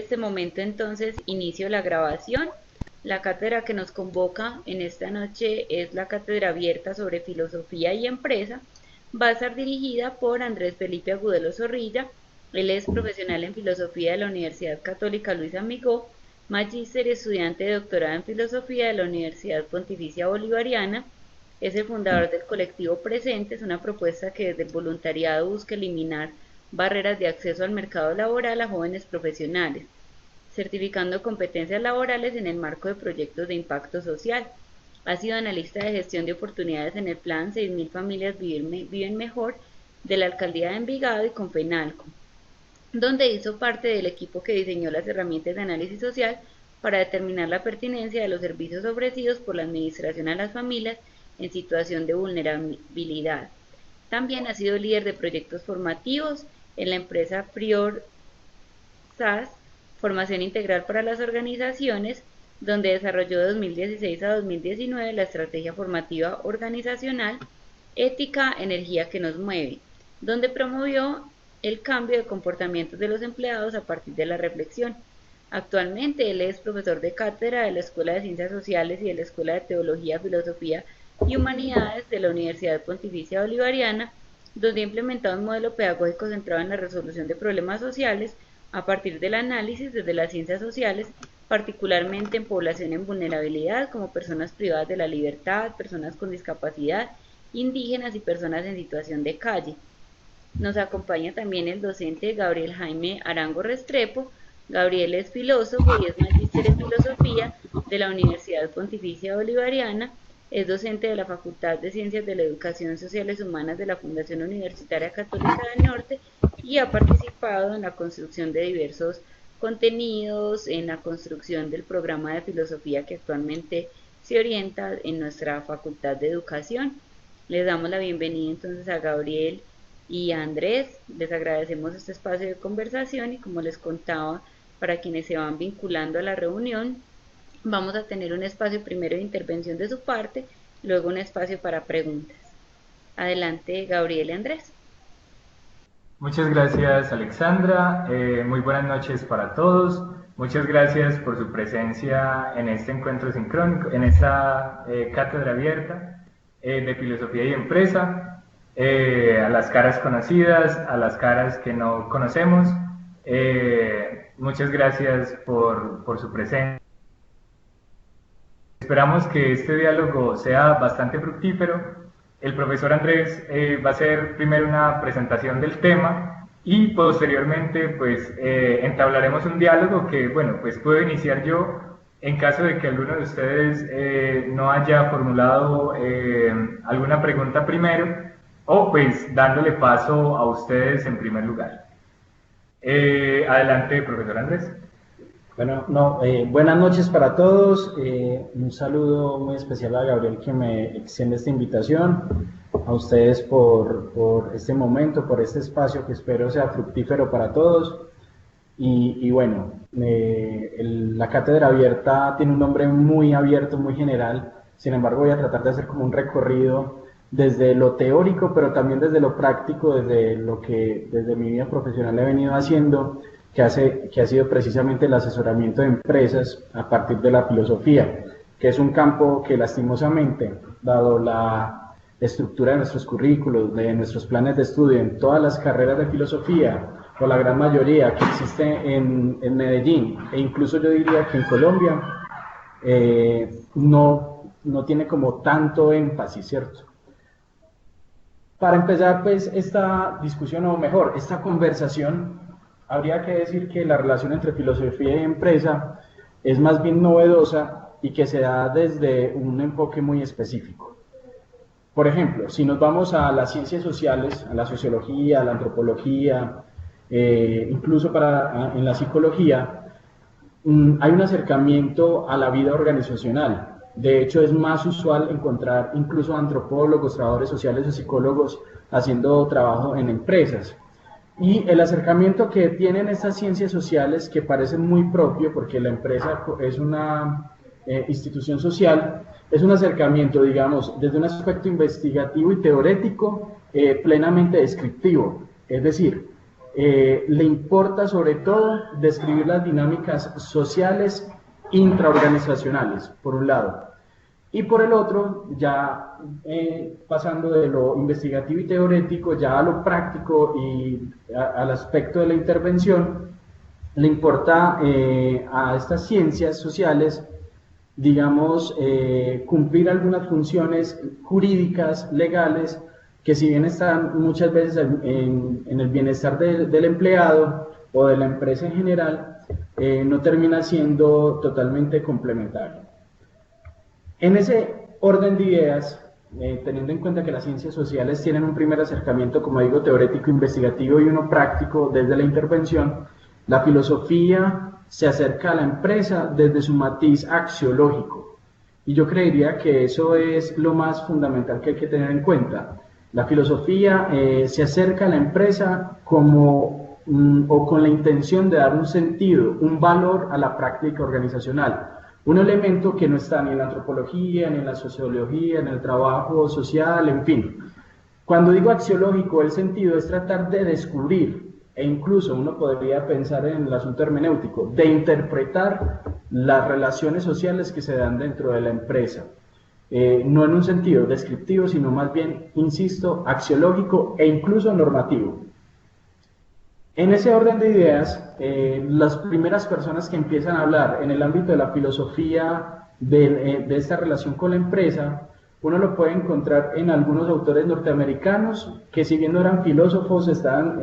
este momento entonces inicio la grabación. La cátedra que nos convoca en esta noche es la cátedra abierta sobre filosofía y empresa. Va a estar dirigida por Andrés Felipe Agudelo Zorrilla. Él es profesional en filosofía de la Universidad Católica Luis Amigó, magíster y estudiante de doctorado en filosofía de la Universidad Pontificia Bolivariana. Es el fundador del colectivo Presentes, una propuesta que desde el voluntariado busca eliminar barreras de acceso al mercado laboral a jóvenes profesionales, certificando competencias laborales en el marco de proyectos de impacto social. Ha sido analista de gestión de oportunidades en el plan 6.000 familias viven mejor de la alcaldía de Envigado y Confenalco, donde hizo parte del equipo que diseñó las herramientas de análisis social para determinar la pertinencia de los servicios ofrecidos por la administración a las familias en situación de vulnerabilidad. También ha sido líder de proyectos formativos en la empresa Prior SAS, Formación Integral para las Organizaciones, donde desarrolló de 2016 a 2019 la estrategia formativa organizacional Ética, Energía que nos mueve, donde promovió el cambio de comportamientos de los empleados a partir de la reflexión. Actualmente él es profesor de cátedra de la Escuela de Ciencias Sociales y de la Escuela de Teología, Filosofía y Humanidades de la Universidad Pontificia Bolivariana, donde ha implementado un modelo pedagógico centrado en la resolución de problemas sociales a partir del análisis desde las ciencias sociales, particularmente en población en vulnerabilidad como personas privadas de la libertad, personas con discapacidad, indígenas y personas en situación de calle. Nos acompaña también el docente Gabriel Jaime Arango Restrepo. Gabriel es filósofo y es magíster en filosofía de la Universidad Pontificia Bolivariana. Es docente de la Facultad de Ciencias de la Educación Sociales Humanas de la Fundación Universitaria Católica del Norte y ha participado en la construcción de diversos contenidos, en la construcción del programa de filosofía que actualmente se orienta en nuestra Facultad de Educación. Les damos la bienvenida entonces a Gabriel y a Andrés. Les agradecemos este espacio de conversación y, como les contaba, para quienes se van vinculando a la reunión, vamos a tener un espacio primero de intervención de su parte, luego un espacio para preguntas. Adelante, Gabriel y Andrés. Muchas gracias, Alexandra. Muy buenas noches para todos. Muchas gracias por su presencia en este encuentro sincrónico, en esta cátedra abierta de filosofía y empresa. A las caras conocidas, a las caras que no conocemos. Muchas gracias por su presencia. Esperamos que este diálogo sea bastante fructífero. El profesor Andrés va a hacer primero una presentación del tema y posteriormente pues entablaremos un diálogo que, bueno, pues puedo iniciar yo en caso de que alguno de ustedes no haya formulado alguna pregunta primero, o pues dándole paso a ustedes en primer lugar. Adelante, profesor Andrés. Bueno, buenas noches para todos. Un saludo muy especial a Gabriel, que me extiende esta invitación, a ustedes por este momento, por este espacio que espero sea fructífero para todos. Y bueno, la cátedra abierta tiene un nombre muy abierto, muy general. Sin embargo, voy a tratar de hacer como un recorrido desde lo teórico, pero también desde lo práctico, desde lo que desde mi vida profesional he venido haciendo, que ha sido precisamente el asesoramiento de empresas a partir de la filosofía, que es un campo que lastimosamente, dado la estructura de nuestros currículos, de nuestros planes de estudio en todas las carreras de filosofía, o la gran mayoría que existe en Medellín, e incluso yo diría que en Colombia, no tiene como tanto énfasis, ¿cierto? Para empezar, pues, esta discusión, o mejor, esta conversación, habría que decir que la relación entre filosofía y empresa es más bien novedosa y que se da desde un enfoque muy específico. Por ejemplo, si nos vamos a las ciencias sociales, a la sociología, a la antropología, incluso en la psicología, hay un acercamiento a la vida organizacional. De hecho, es más usual encontrar incluso antropólogos, trabajadores sociales o psicólogos haciendo trabajo en empresas. Y el acercamiento que tienen estas ciencias sociales, que parece muy propio porque la empresa es una institución social, es un acercamiento, digamos, desde un aspecto investigativo y teórico plenamente descriptivo. Es decir, le importa sobre todo describir las dinámicas sociales intraorganizacionales, por un lado. Y por el otro, ya pasando de lo investigativo y teórico ya a lo práctico y al aspecto de la intervención, le importa a estas ciencias sociales, digamos, cumplir algunas funciones jurídicas, legales, que si bien están muchas veces en el bienestar del empleado o de la empresa en general, no termina siendo totalmente complementario. En ese orden de ideas, teniendo en cuenta que las ciencias sociales tienen un primer acercamiento, como digo, teórico, investigativo y uno práctico desde la intervención, la filosofía se acerca a la empresa desde su matiz axiológico. Y yo creería que eso es lo más fundamental que hay que tener en cuenta. La filosofía se acerca a la empresa como, o con la intención de dar un sentido, un valor a la práctica organizacional. Un elemento que no está ni en la antropología, ni en la sociología, en el trabajo social, en fin. Cuando digo axiológico, el sentido es tratar de descubrir, e incluso uno podría pensar en el asunto hermenéutico, de interpretar las relaciones sociales que se dan dentro de la empresa. No en un sentido descriptivo, sino más bien, insisto, axiológico e incluso normativo. En ese orden de ideas, las primeras personas que empiezan a hablar en el ámbito de la filosofía de esta relación con la empresa, uno lo puede encontrar en algunos autores norteamericanos que, si bien no eran filósofos, estaban,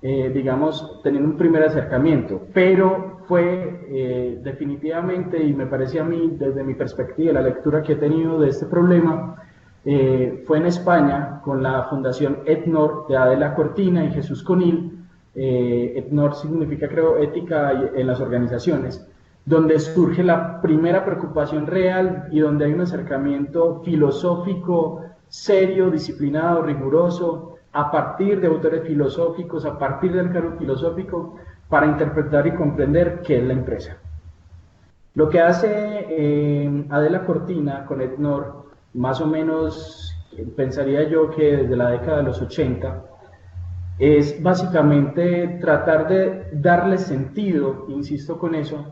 digamos, teniendo un primer acercamiento, pero fue definitivamente, y me parece a mí, desde mi perspectiva, la lectura que he tenido de este problema, fue en España con la fundación ETNOR de Adela Cortina y Jesús Conil. ETNOR significa, creo, ética en las organizaciones, donde surge la primera preocupación real y donde hay un acercamiento filosófico serio, disciplinado, riguroso, a partir de autores filosóficos, a partir del canon filosófico, para interpretar y comprender qué es la empresa. Lo que hace Adela Cortina con ETNOR, más o menos, pensaría yo que desde la década de los 80, es básicamente tratar de darle sentido, insisto con eso,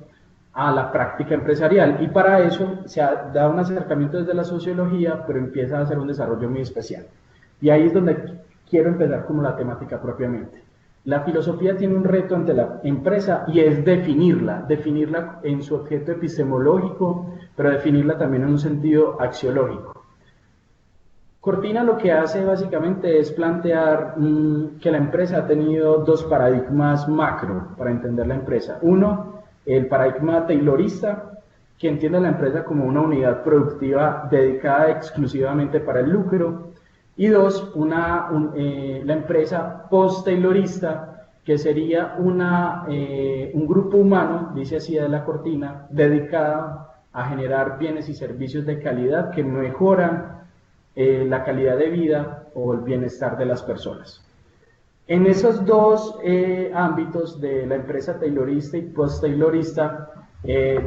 a la práctica empresarial, y para eso se da un acercamiento desde la sociología, pero empieza a hacer un desarrollo muy especial. Y ahí es donde quiero empezar como la temática propiamente. La filosofía tiene un reto ante la empresa y es definirla en su objeto epistemológico, pero definirla también en un sentido axiológico. Cortina lo que hace básicamente es plantear que la empresa ha tenido dos paradigmas macro para entender la empresa. Uno, el paradigma taylorista, que entiende a la empresa como una unidad productiva dedicada exclusivamente para el lucro. Y dos, la empresa post-taylorista, que sería un grupo humano, dice así Adela Cortina, dedicado a generar bienes y servicios de calidad que mejoran la calidad de vida o el bienestar de las personas. En esos dos ámbitos de la empresa taylorista y post-taylorista,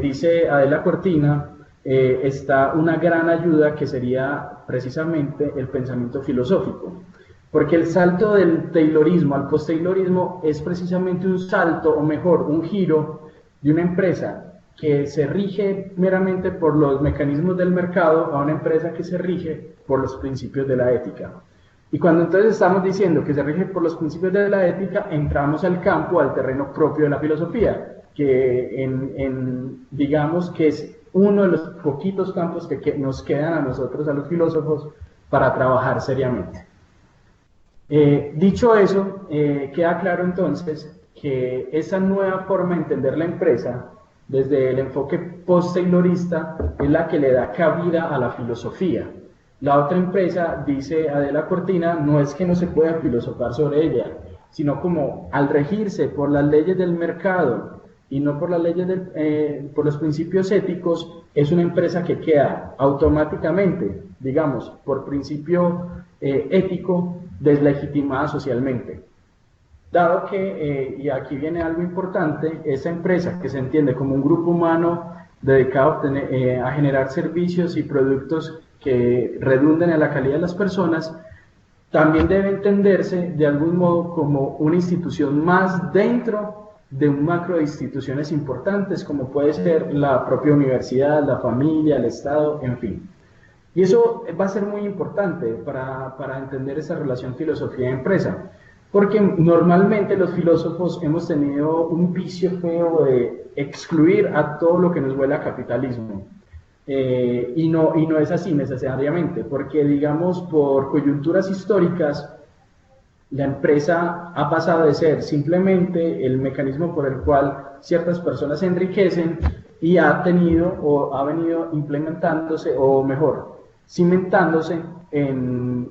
dice Adela Cortina, está una gran ayuda que sería precisamente el pensamiento filosófico, porque el salto del taylorismo al post-taylorismo es precisamente un salto, o mejor, un giro de una empresa que se rige meramente por los mecanismos del mercado a una empresa que se rige por los principios de la ética. Y cuando entonces estamos diciendo que se rige por los principios de la ética, entramos al campo, al terreno propio de la filosofía, que digamos que es uno de los poquitos campos que nos quedan a nosotros, a los filósofos, para trabajar seriamente. Dicho eso, queda claro entonces que esa nueva forma de entender la empresa, desde el enfoque post-taylorista, es la que le da cabida a la filosofía. La otra empresa, dice Adela Cortina, no es que no se pueda filosofar sobre ella, sino como al regirse por las leyes del mercado y no por las leyes por los principios éticos, es una empresa que queda automáticamente, digamos, por principio ético, deslegitimada socialmente. Dado que, y aquí viene algo importante, esa empresa que se entiende como un grupo humano dedicado a generar servicios y productos que redunden en la calidad de las personas, también debe entenderse de algún modo como una institución más dentro de un macro de instituciones importantes, como puede ser la propia universidad, la familia, el Estado, en fin. Y eso va a ser muy importante para entender esa relación filosofía-empresa, porque normalmente los filósofos hemos tenido un vicio feo de excluir a todo lo que nos huele a capitalismo. Y no es así necesariamente, porque digamos por coyunturas históricas la empresa ha pasado de ser simplemente el mecanismo por el cual ciertas personas se enriquecen y ha venido implementándose, o mejor, cimentándose en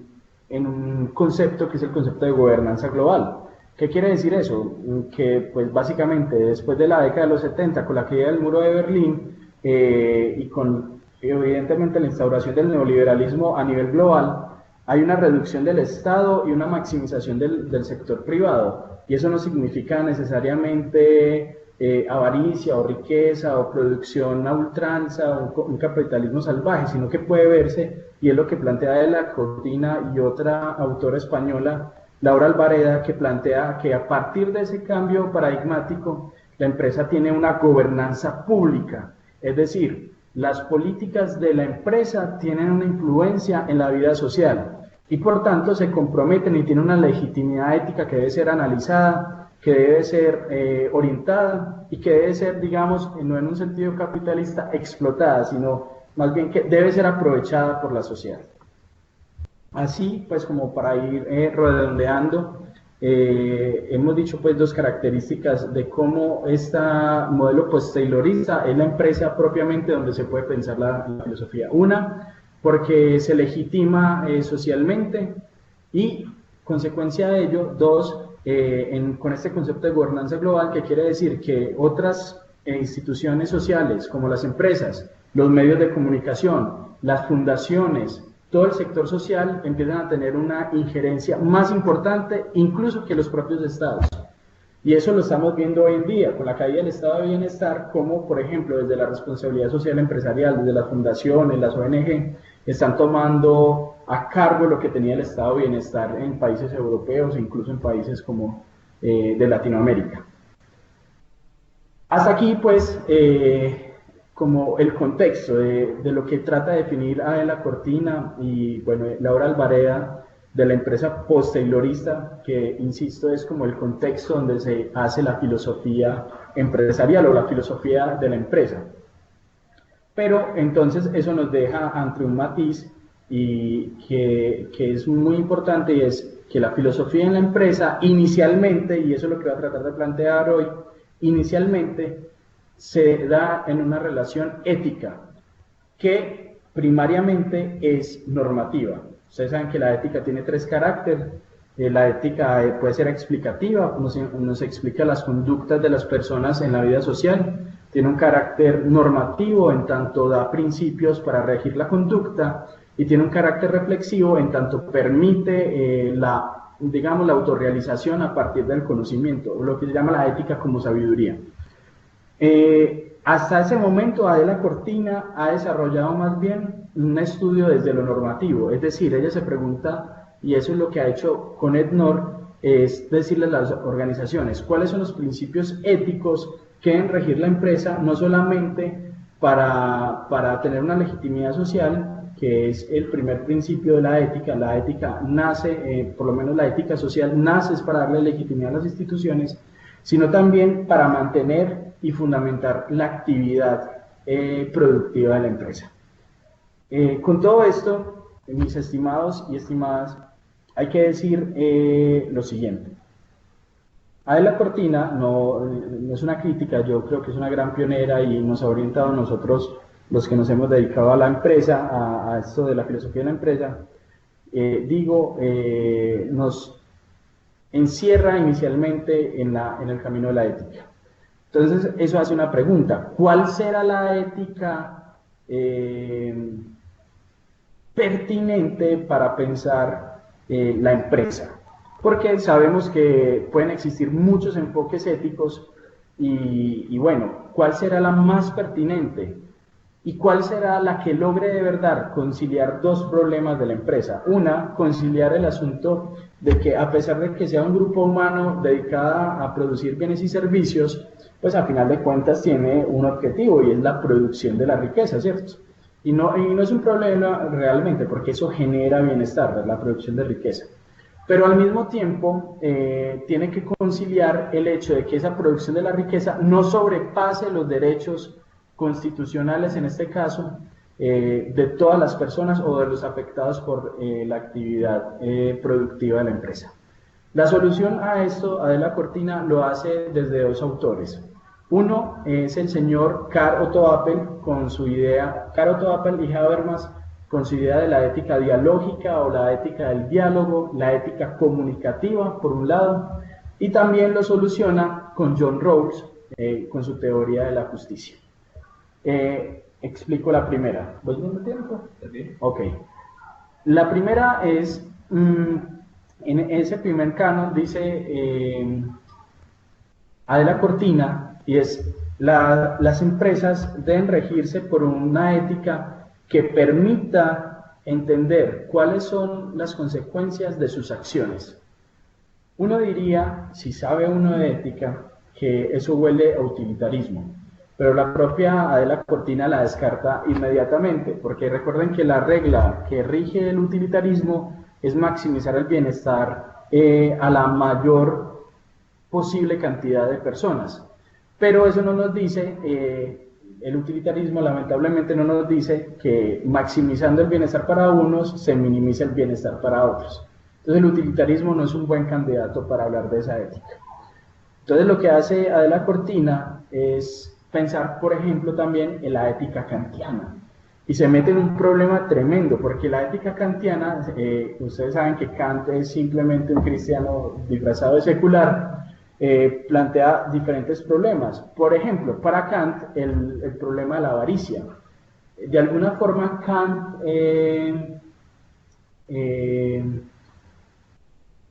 un concepto que es el concepto de gobernanza global. ¿Qué quiere decir eso? Que pues básicamente después de la década de los 70, con la caída del muro de Berlín, y con evidentemente la instauración del neoliberalismo a nivel global, hay una reducción del Estado y una maximización del sector privado, y eso no significa necesariamente avaricia o riqueza o producción a ultranza o un capitalismo salvaje, sino que puede verse, y es lo que plantea de la Cortina y otra autora española, Laura Albareda, que plantea que a partir de ese cambio paradigmático la empresa tiene una gobernanza pública. Es decir, las políticas de la empresa tienen una influencia en la vida social y por tanto se comprometen y tienen una legitimidad ética que debe ser analizada, que debe ser orientada y que debe ser, digamos, no en un sentido capitalista, explotada, sino más bien que debe ser aprovechada por la sociedad. Así, pues como para ir redondeando, hemos dicho pues dos características de cómo este modelo post-taylorista es la empresa propiamente donde se puede pensar la filosofía. Una, porque se legitima socialmente y, consecuencia de ello, dos, con este concepto de gobernanza global, que quiere decir que otras instituciones sociales como las empresas, los medios de comunicación, las fundaciones, todo el sector social empiezan a tener una injerencia más importante incluso que los propios estados. Y eso lo estamos viendo hoy en día, con la caída del estado de bienestar, como por ejemplo desde la responsabilidad social empresarial, desde las fundaciones, las ONG, están tomando a cargo lo que tenía el estado de bienestar en países europeos e incluso en países como de Latinoamérica. Hasta aquí pues como el contexto de lo que trata de definir Adela Cortina y bueno, Laura Albareda de la empresa post-taylorista, que insisto es como el contexto donde se hace la filosofía empresarial o la filosofía de la empresa. Pero entonces eso nos deja ante un matiz y que es muy importante, y es que la filosofía en la empresa inicialmente, y eso es lo que voy a tratar de plantear hoy, inicialmente se da en una relación ética que primariamente es normativa. Ustedes saben que la ética tiene tres caracteres. La ética puede ser explicativa, nos explica las conductas de las personas en la vida social. Tiene un carácter normativo, en tanto da principios para regir la conducta, y tiene un carácter reflexivo, en tanto permite la autorrealización a partir del conocimiento, o lo que se llama la ética como sabiduría. Hasta ese momento Adela Cortina ha desarrollado más bien un estudio desde lo normativo, es decir, ella se pregunta, y eso es lo que ha hecho con EDNOR, es decirle a las organizaciones cuáles son los principios éticos que deben regir la empresa, no solamente para tener una legitimidad social, que es el primer principio de la ética nace, por lo menos la ética social nace es para darle legitimidad a las instituciones, sino también para mantener y fundamentar la actividad productiva de la empresa. Con todo esto, mis estimados y estimadas, hay que decir lo siguiente. Adela Cortina no es una crítica, yo creo que es una gran pionera y nos ha orientado a nosotros, los que nos hemos dedicado a la empresa, a esto de la filosofía de la empresa, nos encierra inicialmente en el camino de la ética. Entonces, eso hace una pregunta: ¿cuál será la ética pertinente para pensar la empresa? Porque sabemos que pueden existir muchos enfoques éticos y bueno, ¿cuál será la más pertinente? ¿Y cuál será la que logre de verdad conciliar dos problemas de la empresa? Una, conciliar el asunto de que a pesar de que sea un grupo humano dedicado a producir bienes y servicios, pues a final de cuentas tiene un objetivo y es la producción de la riqueza, ¿cierto? Y no es un problema realmente porque eso genera bienestar, ¿verdad? La producción de riqueza. Pero al mismo tiempo tiene que conciliar el hecho de que esa producción de la riqueza no sobrepase los derechos constitucionales, en este caso, de todas las personas o de los afectados por la actividad productiva de la empresa. La solución a esto, Adela Cortina lo hace desde dos autores. Uno es el señor Karl Otto Appel con su idea, Karl Otto Appel y Habermas con su idea de la ética dialógica o la ética del diálogo, la ética comunicativa, por un lado, y también lo soluciona con John Rawls, con su teoría de la justicia. Explico la primera. ¿Voy viendo tiempo? Sí. Ok. La primera es, en ese primer canon dice Adela Cortina, y es, las empresas deben regirse por una ética que permita entender cuáles son las consecuencias de sus acciones. Uno diría, si sabe uno de ética, que eso huele a utilitarismo, pero la propia Adela Cortina la descarta inmediatamente, porque recuerden que la regla que rige el utilitarismo es maximizar el bienestar a la mayor posible cantidad de personas. Pero eso no nos dice, el utilitarismo lamentablemente no nos dice que maximizando el bienestar para unos se minimiza el bienestar para otros. Entonces el utilitarismo no es un buen candidato para hablar de esa ética. Entonces lo que hace Adela Cortina es pensar, por ejemplo, también en la ética kantiana. Y se mete en un problema tremendo, porque la ética kantiana, ustedes saben que Kant es simplemente un cristiano disfrazado de secular, plantea diferentes problemas. Por ejemplo, para Kant, el problema de la avaricia. De alguna forma, Kant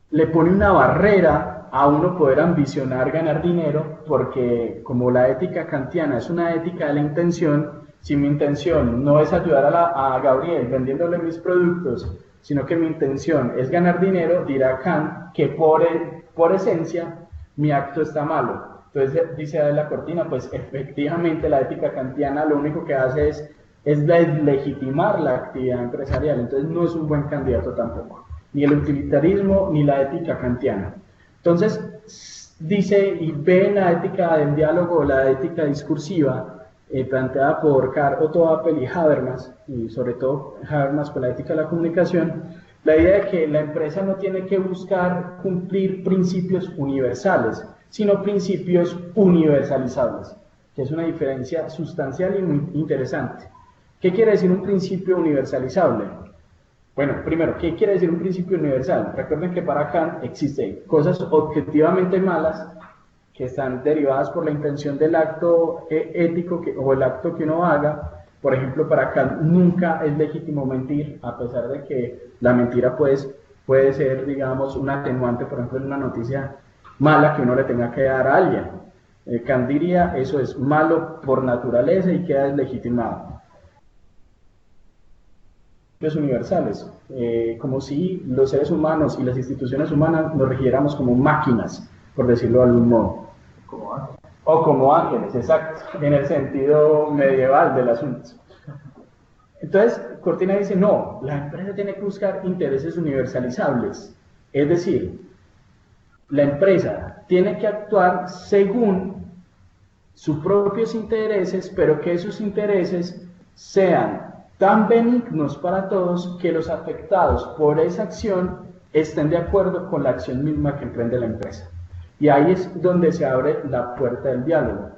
le pone una barrera a uno poder ambicionar ganar dinero, porque como la ética kantiana es una ética de la intención, si mi intención no es ayudar a Gabriel vendiéndole mis productos, sino que mi intención es ganar dinero, dirá Kant que por esencia mi acto está malo. Entonces dice Adela Cortina, pues efectivamente la ética kantiana lo único que hace es deslegitimar la actividad empresarial, entonces no es un buen candidato tampoco, ni el utilitarismo ni la ética kantiana. Entonces dice y ve en la ética del diálogo, la ética discursiva, planteada por Karl Otto Appel y Habermas, y sobre todo Habermas con la ética de la comunicación, la idea de que la empresa no tiene que buscar cumplir principios universales, sino principios universalizables, que es una diferencia sustancial y muy interesante. ¿Qué quiere decir un principio universalizable? Bueno, primero, ¿qué quiere decir un principio universal? Recuerden que para Kant existen cosas objetivamente malas que están derivadas por la intención del acto ético o el acto que uno haga. Por ejemplo, para Kant nunca es legítimo mentir, a pesar de que la mentira puede ser, digamos, un atenuante, por ejemplo, en una noticia mala que uno le tenga que dar a alguien. Kant diría, eso es malo por naturaleza y queda deslegitimado. Los universales, como si los seres humanos y las instituciones humanas nos rigiéramos como máquinas, por decirlo de algún modo. Como ángeles. O como ángeles, exacto, en el sentido medieval del asunto. Entonces, Cortina dice, no, la empresa tiene que buscar intereses universalizables, es decir, la empresa tiene que actuar según sus propios intereses, pero que esos intereses sean tan benignos para todos que los afectados por esa acción estén de acuerdo con la acción misma que emprende la empresa. Y ahí es donde se abre la puerta del diálogo.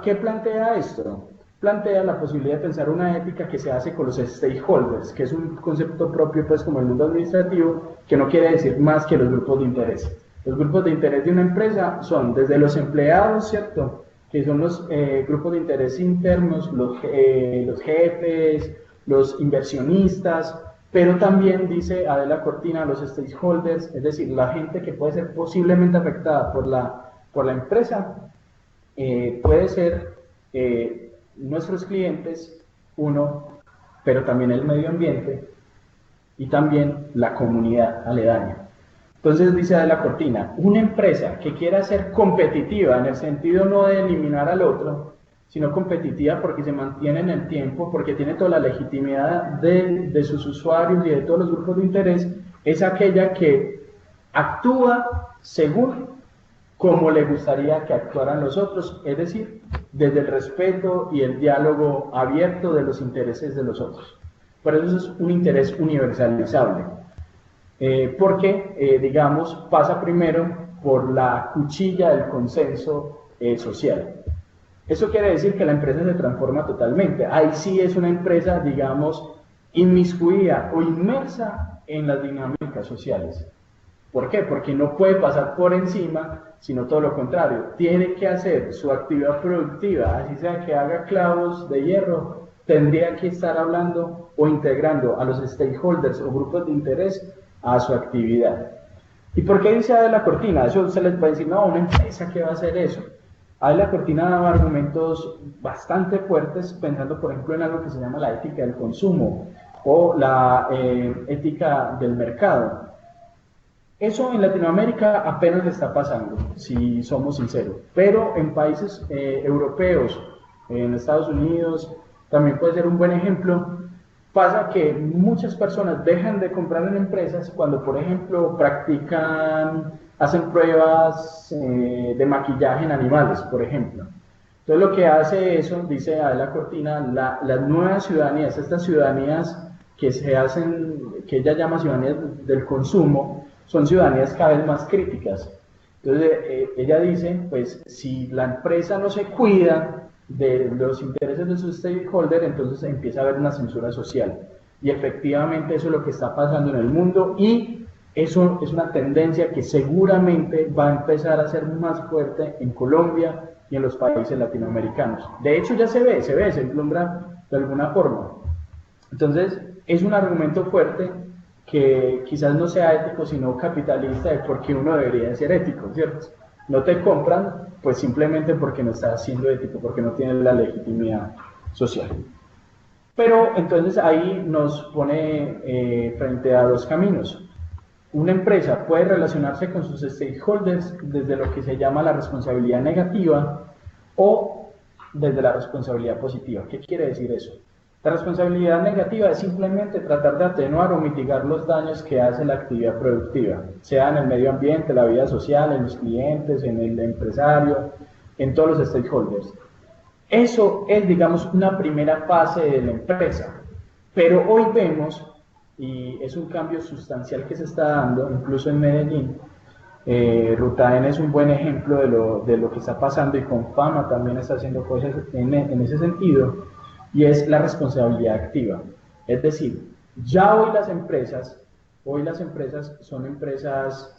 ¿Qué plantea esto? Plantea la posibilidad de pensar una ética que se hace con los stakeholders, que es un concepto propio, pues, como el mundo administrativo, que no quiere decir más que los grupos de interés. Los grupos de interés de una empresa son desde los empleados, ¿cierto?, que son los grupos de interés internos, los jefes, los inversionistas, pero también, dice Adela Cortina, los stakeholders, es decir, la gente que puede ser posiblemente afectada por la empresa, puede ser nuestros clientes, uno, pero también el medio ambiente y también la comunidad aledaña. Entonces dice Adela Cortina, una empresa que quiera ser competitiva en el sentido no de eliminar al otro, sino competitiva porque se mantiene en el tiempo, porque tiene toda la legitimidad de sus usuarios y de todos los grupos de interés, es aquella que actúa según como le gustaría que actuaran los otros, es decir, desde el respeto y el diálogo abierto de los intereses de los otros. Por eso es un interés universalizable, porque, digamos, pasa primero por la cuchilla del consenso social. Eso quiere decir que la empresa se transforma totalmente. Ahí sí es una empresa, digamos, inmiscuida o inmersa en las dinámicas sociales. ¿Por qué? Porque no puede pasar por encima, sino todo lo contrario. Tiene que hacer su actividad productiva, así sea que haga clavos de hierro, tendría que estar hablando o integrando a los stakeholders o grupos de interés a su actividad. ¿Y por qué dice Adela Cortina? Eso se les va a decir, no, una empresa que va a hacer eso. Adela Cortina daba argumentos bastante fuertes, pensando por ejemplo en algo que se llama la ética del consumo o la ética del mercado. Eso en Latinoamérica apenas le está pasando, si somos sinceros, pero en países europeos, en Estados Unidos, también puede ser un buen ejemplo. Pasa que muchas personas dejan de comprar en empresas cuando, por ejemplo, hacen pruebas de maquillaje en animales, por ejemplo. Entonces lo que hace eso, dice Adela Cortina, las nuevas ciudadanías, estas ciudadanías que se hacen, que ella llama ciudadanías del consumo, son ciudadanías cada vez más críticas. Entonces ella dice, pues si la empresa no se cuida de los intereses de sus stakeholders, entonces empieza a haber una censura social. Y efectivamente eso es lo que está pasando en el mundo y eso es una tendencia que seguramente va a empezar a ser más fuerte en Colombia y en los países latinoamericanos. De hecho ya se vislumbra de alguna forma. Entonces es un argumento fuerte que quizás no sea ético, sino capitalista, de por qué uno debería ser ético, ¿cierto? No te compran, pues simplemente porque no estás siendo ético, porque no tienes la legitimidad social. Pero entonces ahí nos pone frente a dos caminos. Una empresa puede relacionarse con sus stakeholders desde lo que se llama la responsabilidad negativa o desde la responsabilidad positiva. ¿Qué quiere decir eso? La responsabilidad negativa es simplemente tratar de atenuar o mitigar los daños que hace la actividad productiva, sea en el medio ambiente, la vida social, en los clientes, en el empresario, en todos los stakeholders. Eso es, digamos, una primera fase de la empresa, pero hoy vemos, y es un cambio sustancial que se está dando, incluso en Medellín, Ruta N es un buen ejemplo de lo que está pasando y con Fama también está haciendo cosas en ese sentido, y es la responsabilidad activa. Es decir, ya hoy las empresas son empresas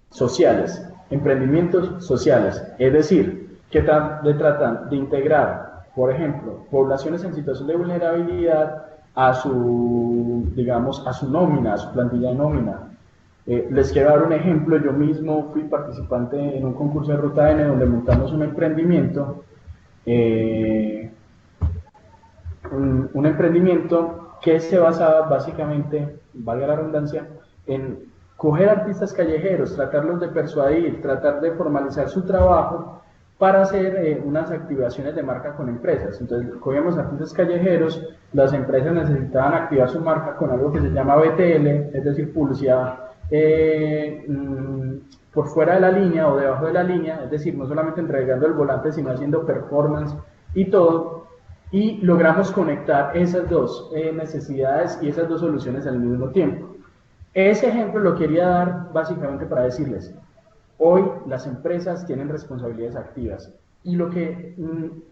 sociales, emprendimientos sociales, es decir, que tratan de integrar, por ejemplo, poblaciones en situación de vulnerabilidad a su, digamos, a su nómina, a su plantilla de nómina. Les quiero dar un ejemplo. Yo mismo fui participante en un concurso de Ruta N donde montamos un emprendimiento, un emprendimiento que se basaba básicamente, valga la redundancia, en coger artistas callejeros, tratarlos de persuadir, tratar de formalizar su trabajo para hacer unas activaciones de marca con empresas. Entonces cogíamos artistas callejeros, las empresas necesitaban activar su marca con algo que se llama BTL, es decir, publicidad por fuera de la línea o debajo de la línea, es decir, no solamente entregando el volante, sino haciendo performance y todo, y logramos conectar esas dos necesidades y esas dos soluciones al mismo tiempo. Ese ejemplo lo quería dar básicamente para decirles, hoy las empresas tienen responsabilidades activas y lo que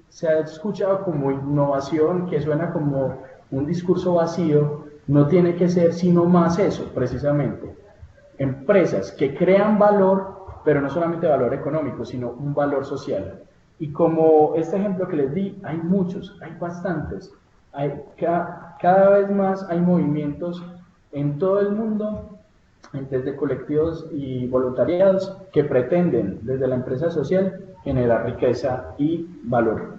se ha escuchado como innovación, que suena como un discurso vacío, no tiene que ser sino más eso, precisamente. Empresas que crean valor, pero no solamente valor económico, sino un valor social. Y como este ejemplo que les di, hay muchos, hay bastantes. Cada vez más hay movimientos en todo el mundo, desde colectivos y voluntariados, que pretenden desde la empresa social generar riqueza y valor,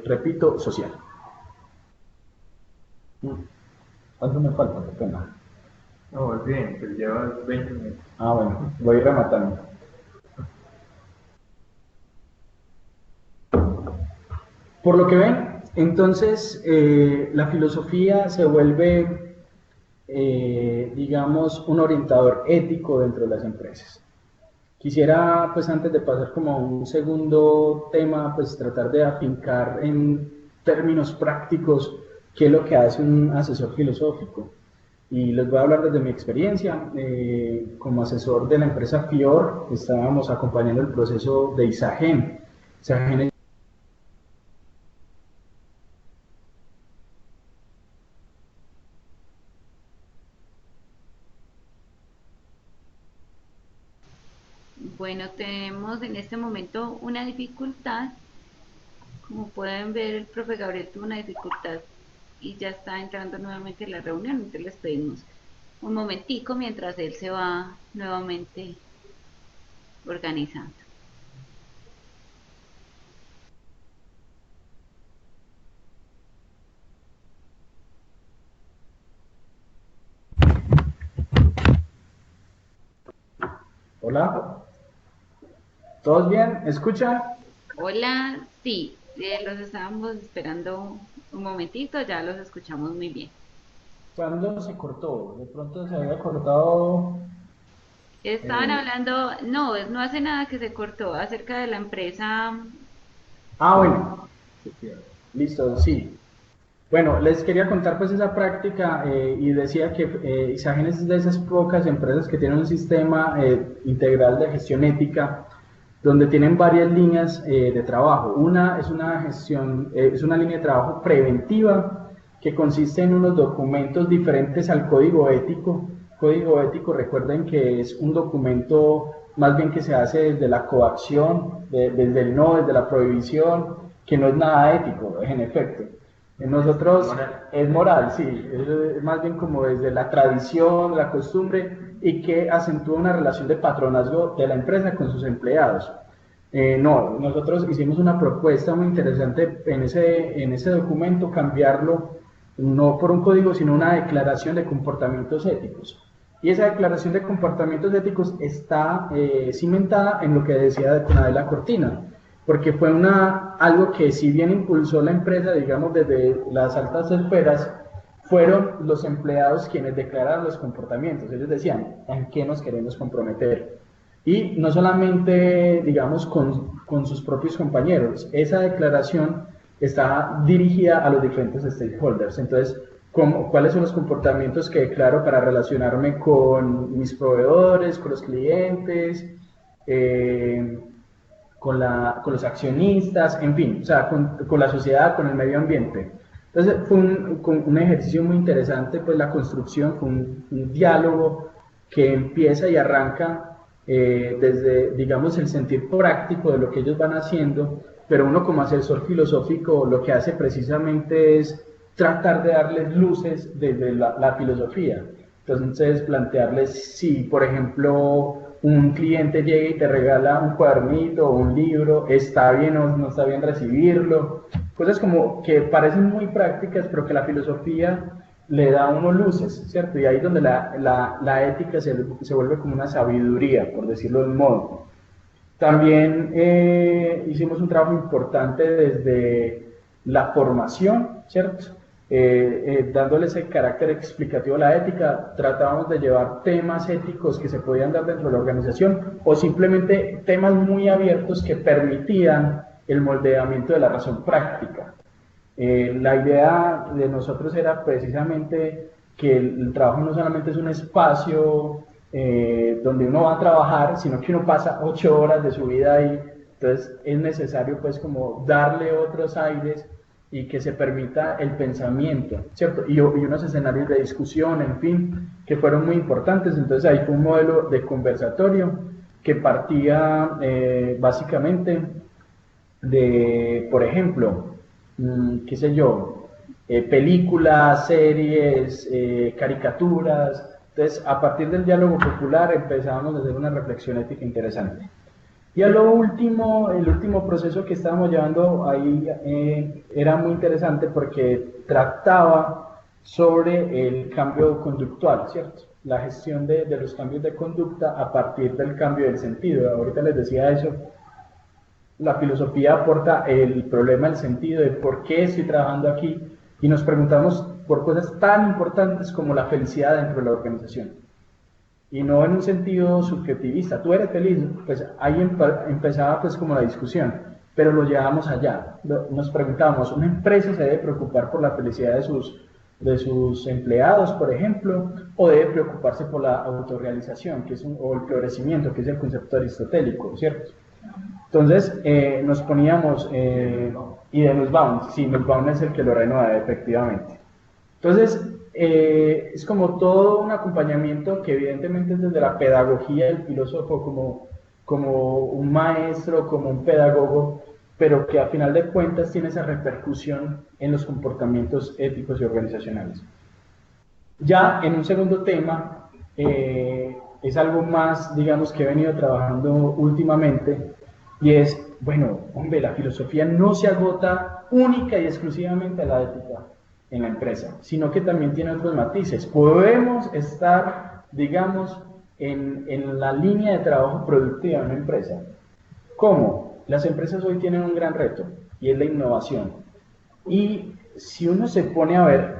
repito, social. ¿Cuánto me falta? Qué pena. No, bien, pues llevas 20 minutos. Ah, bueno, voy rematando. Por lo que ven, entonces la filosofía se vuelve, digamos, un orientador ético dentro de las empresas. Quisiera, pues antes de pasar como a un segundo tema, pues tratar de afincar en términos prácticos qué es lo que hace un asesor filosófico. Y les voy a hablar desde mi experiencia. Como asesor de la empresa FIOR, estábamos acompañando el proceso de ISAGEN. ISAGEN es Bueno, tenemos en este momento una dificultad. Como pueden ver, el profe Gabriel tuvo una dificultad y ya está entrando nuevamente en la reunión. Entonces les pedimos un momentico mientras él se va nuevamente organizando. Hola, ¿todos bien? ¿Escuchan? Hola, sí, los estábamos esperando un momentito, ya los escuchamos muy bien. ¿Cuándo se cortó? De pronto se había cortado. Estaban eh, hablando, no, no hace nada que se cortó acerca de la empresa. Bueno, listo, sí. Bueno, les quería contar pues esa práctica y decía que Isagen es de esas pocas empresas que tienen un sistema integral de gestión ética donde tienen varias líneas de trabajo. Una es una gestión, es una línea de trabajo preventiva que consiste en unos documentos diferentes al código ético. Código ético, recuerden que es un documento más bien que se hace desde la coacción, desde el no, desde la prohibición, que no es nada ético, en efecto. Nosotros es moral, sí, es más bien como desde la tradición, la costumbre y que acentúa una relación de patronazgo de la empresa con sus empleados. No, nosotros hicimos una propuesta muy interesante en ese documento, cambiarlo no por un código, sino una declaración de comportamientos éticos. Y esa declaración de comportamientos éticos está cimentada en lo que decía con Adela Cortina, porque fue algo que si bien impulsó la empresa, digamos, desde las altas esferas, fueron los empleados quienes declararon los comportamientos. Ellos decían, ¿en qué nos queremos comprometer? Y no solamente, digamos, con sus propios compañeros, esa declaración está dirigida a los diferentes stakeholders. Entonces, ¿cuáles son los comportamientos que declaro para relacionarme con mis proveedores, con los clientes, con los accionistas, en fin, o sea, con la sociedad, con el medio ambiente? Entonces, fue un ejercicio muy interesante, pues la construcción fue un diálogo que empieza y arranca desde, digamos, el sentir práctico de lo que ellos van haciendo, pero uno como asesor filosófico lo que hace precisamente es tratar de darles luces desde la filosofía. Entonces, plantearles si, por ejemplo, un cliente llega y te regala un cuadernito o un libro, ¿está bien o no está bien recibirlo? Cosas como que parecen muy prácticas, pero que la filosofía le da a uno luces, ¿cierto? Y ahí es donde la ética se vuelve como una sabiduría, por decirlo de un modo. También hicimos un trabajo importante desde la formación, ¿cierto? Dándole ese carácter explicativo a la ética, tratábamos de llevar temas éticos que se podían dar dentro de la organización o simplemente temas muy abiertos que permitían el moldeamiento de la razón práctica. La idea de nosotros era precisamente que el trabajo no solamente es un espacio donde uno va a trabajar, sino que uno pasa 8 horas de su vida ahí. Entonces es necesario pues como darle otros aires y que se permita el pensamiento, ¿cierto? Y unos escenarios de discusión, en fin, que fueron muy importantes. Entonces ahí fue un modelo de conversatorio que partía básicamente de, por ejemplo, qué sé yo, películas, series, caricaturas. Entonces, a partir del diálogo popular empezábamos a hacer una reflexión ética interesante. Y a lo último, el último proceso que estábamos llevando ahí era muy interesante porque trataba sobre el cambio conductual, ¿cierto? La gestión de los cambios de conducta a partir del cambio del sentido. Ahorita les decía eso. La filosofía aporta el problema del sentido de por qué estoy trabajando aquí y nos preguntamos por cosas tan importantes como la felicidad dentro de la organización. Y no en un sentido subjetivista, tú eres feliz, pues ahí empezaba pues como la discusión, pero lo llevamos allá, nos preguntábamos, ¿una empresa se debe preocupar por la felicidad de sus empleados, por ejemplo, o debe preocuparse por la autorrealización, que es o el florecimiento, que es el concepto aristotélico, ¿cierto? Entonces nos poníamos, y de Nussbaum, sí, Nussbaum es el que lo renueva efectivamente. Entonces, es como todo un acompañamiento que evidentemente es desde la pedagogía del filósofo como un maestro, como un pedagogo, pero que a final de cuentas tiene esa repercusión en los comportamientos éticos y organizacionales. Ya en un segundo tema, es algo más, digamos, que he venido trabajando últimamente, y es, bueno, hombre, la filosofía no se agota única y exclusivamente a la ética en la empresa, sino que también tiene otros matices. Podemos estar, digamos, en la línea de trabajo productiva de una empresa. ¿Cómo? Las empresas hoy tienen un gran reto, y es la innovación. Y si uno se pone a ver,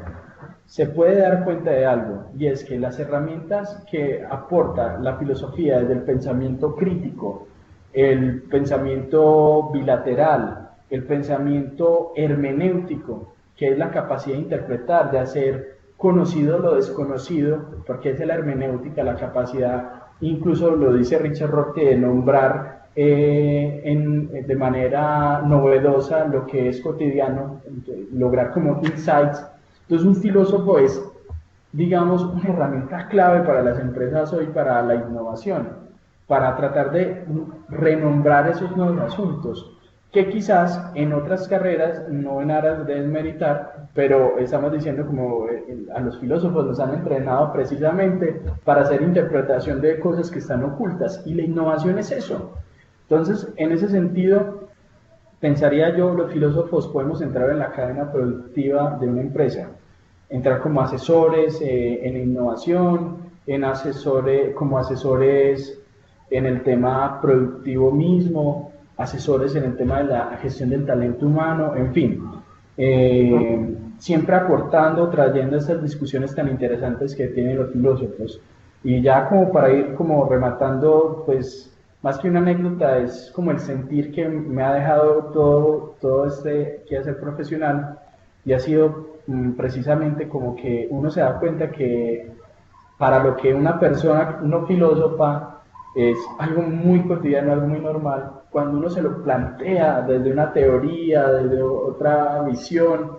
se puede dar cuenta de algo, y es que las herramientas que aporta la filosofía desde el pensamiento crítico, el pensamiento bilateral, el pensamiento hermenéutico, que es la capacidad de interpretar, de hacer conocido lo desconocido, porque es la hermenéutica, la capacidad, incluso lo dice Richard Rorty, de nombrar de manera novedosa lo que es cotidiano, lograr como insights. Entonces un filósofo es, digamos, una herramienta clave para las empresas hoy, para la innovación, para tratar de renombrar esos nuevos asuntos, que quizás en otras carreras, no en aras de desmeritar, pero estamos diciendo como a los filósofos nos han entrenado precisamente para hacer interpretación de cosas que están ocultas, y la innovación es eso. Entonces, en ese sentido, pensaría yo, los filósofos podemos entrar en la cadena productiva de una empresa, entrar como asesores en innovación, como asesores en el tema productivo mismo, asesores en el tema de la gestión del talento humano, en fin, siempre aportando, trayendo estas discusiones tan interesantes que tienen los filósofos. Y ya como para ir como rematando, pues más que una anécdota, es como el sentir que me ha dejado todo este quehacer profesional, y ha sido precisamente como que uno se da cuenta que para lo que una persona, una filósofa, es algo muy cotidiano, algo muy normal, cuando uno se lo plantea desde una teoría, desde otra visión,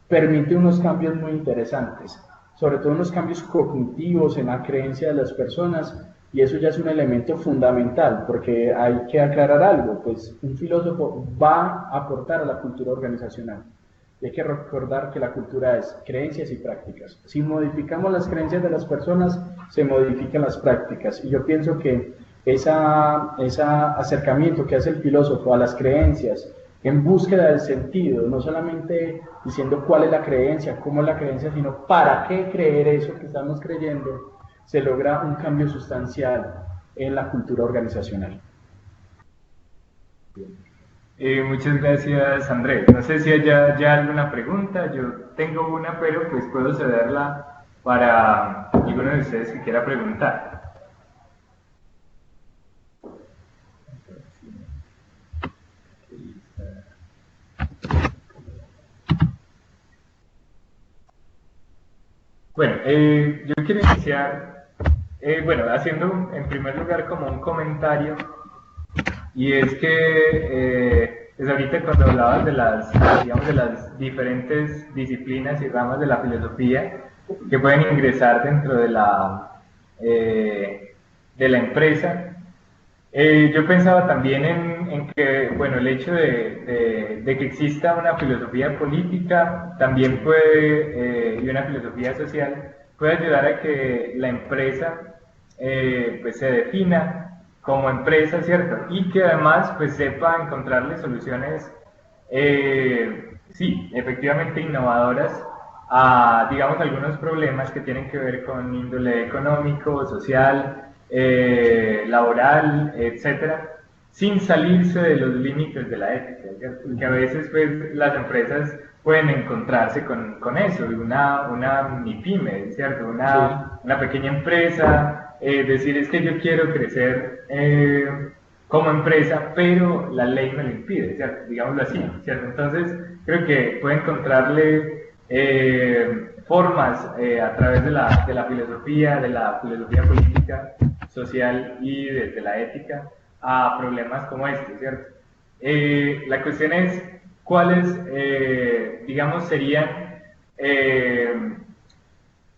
permite unos cambios muy interesantes, sobre todo unos cambios cognitivos en la creencia de las personas, y eso ya es un elemento fundamental, porque hay que aclarar algo, pues un filósofo va a aportar a la cultura organizacional. Y hay que recordar que la cultura es creencias y prácticas. Si modificamos las creencias de las personas, se modifican las prácticas. Y yo pienso que ese acercamiento que hace el filósofo a las creencias en búsqueda del sentido, no solamente diciendo cuál es la creencia, cómo es la creencia, sino para qué creer eso que estamos creyendo, se logra un cambio sustancial en la cultura organizacional. Muchas gracias, Andrés. No sé si haya ya alguna pregunta. Yo tengo una, pero pues puedo cederla para alguno de ustedes que quiera preguntar. Bueno, yo quiero iniciar, haciendo en primer lugar como un comentario, y es que pues ahorita cuando hablabas de las diferentes disciplinas y ramas de la filosofía que pueden ingresar dentro de la empresa, yo pensaba también en que, bueno, el hecho de que exista una filosofía política también puede, y una filosofía social, puede ayudar a que la empresa pues se defina como empresa, ¿cierto? Y que además pues sepa encontrarle soluciones, sí, efectivamente innovadoras a, digamos, algunos problemas que tienen que ver con índole económico, social, laboral, etcétera, sin salirse de los límites de la ética, ¿cierto? Porque a veces pues las empresas pueden encontrarse con eso, una MIPYME, ¿cierto? Una pequeña empresa, decir es que yo quiero crecer como empresa, pero la ley me lo impide, ¿cierto? Digámoslo así, ¿cierto? Entonces creo que puede encontrarle formas a través de la filosofía política, social y de la ética a problemas como este, ¿cierto? La cuestión es cuáles, digamos, serían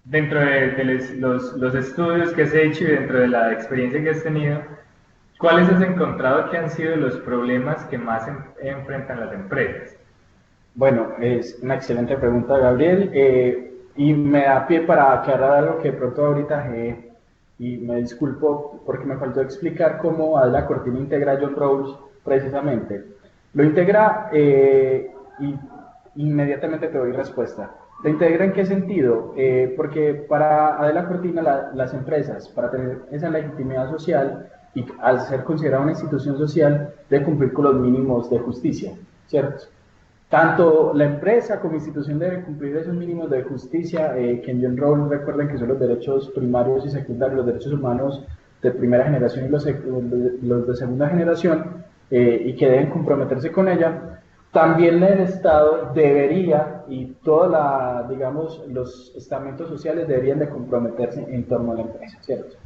dentro de los estudios que has hecho y dentro de la experiencia que has tenido, ¿cuáles has encontrado que han sido los problemas que más enfrentan las empresas? Bueno, es una excelente pregunta, Gabriel, y me da pie para aclarar algo que de pronto ahorita y me disculpo porque me faltó explicar cómo Adela Cortina integra John Rawls precisamente. Lo integra y inmediatamente te doy respuesta. ¿Lo integra en qué sentido? Porque para Adela Cortina las empresas, para tener esa legitimidad social y al ser considerada una institución social, debe cumplir con los mínimos de justicia, ¿cierto? Tanto la empresa como institución debe cumplir esos mínimos de justicia que en John Rawls recuerden que son los derechos primarios y secundarios, los derechos humanos de primera generación y los de segunda generación, y que deben comprometerse con ella. También el Estado debería, y digamos, los estamentos sociales deberían de comprometerse en torno a la empresa, ¿cierto?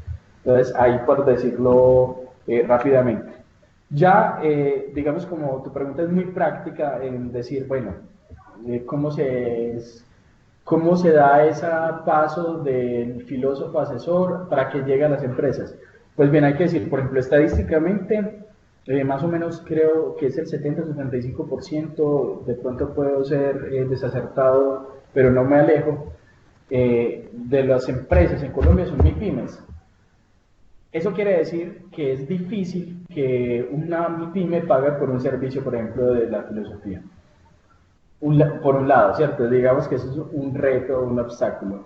Entonces, ahí por decirlo rápidamente. Ya, digamos, como tu pregunta es muy práctica en decir, bueno, ¿cómo se da ese paso del filósofo asesor para que llegue a las empresas? Pues bien, hay que decir, por ejemplo, estadísticamente, más o menos creo que es el 70-75%, de pronto puedo ser desacertado, pero no me alejo, de las empresas en Colombia son MIPYMES. Eso quiere decir que es difícil que una MIPYME pague por un servicio, por ejemplo, de la filosofía. Por un lado, ¿cierto? Digamos que eso es un reto, un obstáculo.